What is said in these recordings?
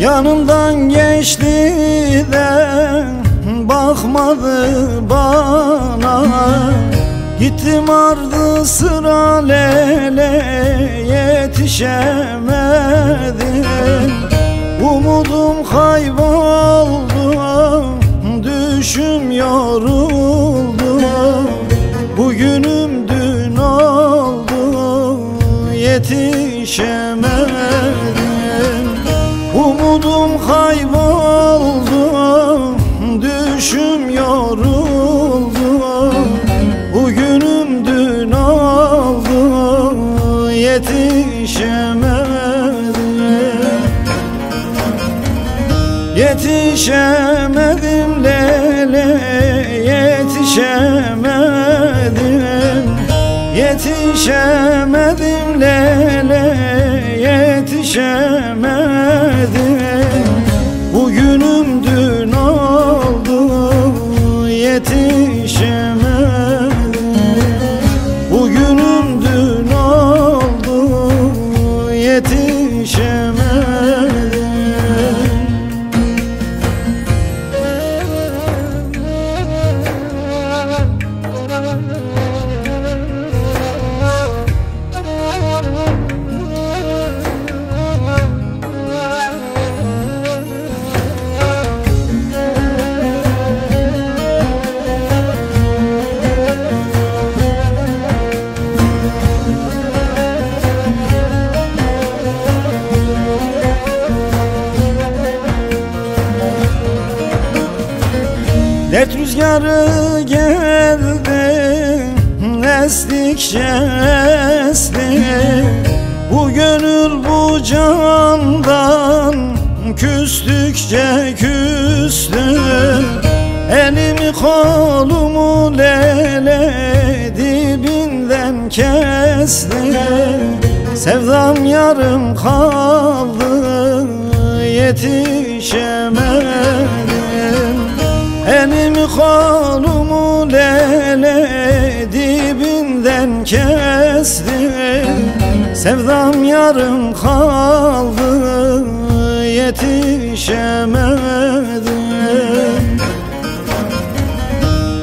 Yanımdan geçti de bakmadı bana. Gittim ardı sıra lele yetişemedim. Umudum kayboldu, düşüm yoruldu. Bugünüm dün oldu, yetişemedim. Umudum kayboldu, düşüm yoruldu. Bugünüm dün oldu, yetişemedim. Yetişemedim lele, yetişemedim. Yetişemedim lele, yetişemedim. Bugünüm dün oldu, yetişemedim. Bugünüm dün oldu, yetişemedim. Dert rüzgarı geldi, estikçe esti. Bu gönül bu candan küstükçe küstü. Elimi kolumu lele dibinden kesti. Sevdam yarım kaldı, yetişemedim. Elimi kolumu lele dibinden kesti. Sevdam yarım kaldı, yetişemedim.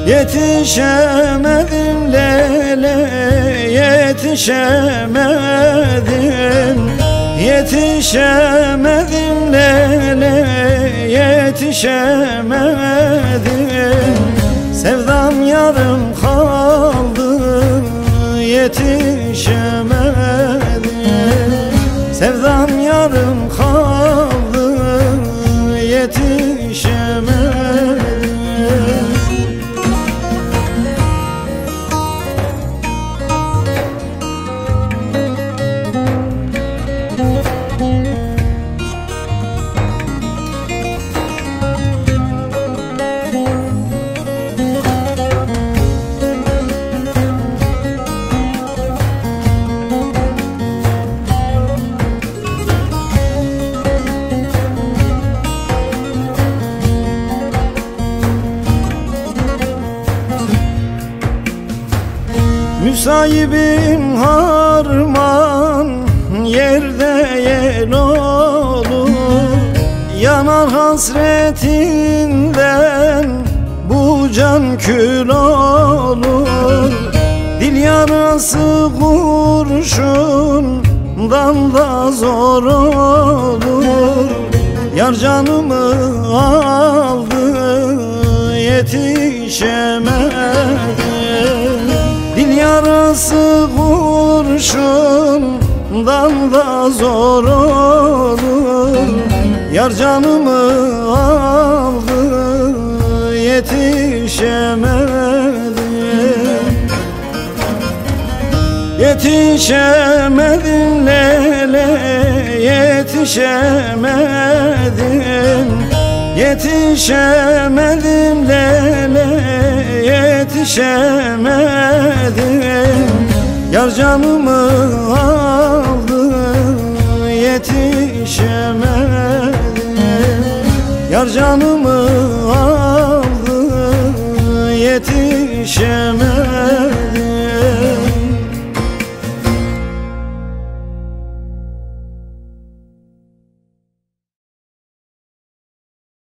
Yetişemedim lele, yetişemedim. Yetişemedim lele, yetişemedim. Sevdam yarım kaldı, yetişemedim. Sevdam yarım kaldı, yetişemedim. Müsahibim harman yerde yel olur. Yanar hasretinden bu can kül olur. Dil yarası kurşundan da zor olur. Yar canımı aldı, yetişemedim. Dil yarası kurşundan da zor olur. Yar canımı aldı, yetişemedim. Yetişemedim lele, yetişemedim. Yetişemedim lele, yetişemedim. Yar canımı aldı, yetişemedim. Yar canımı aldı, yetişemedim.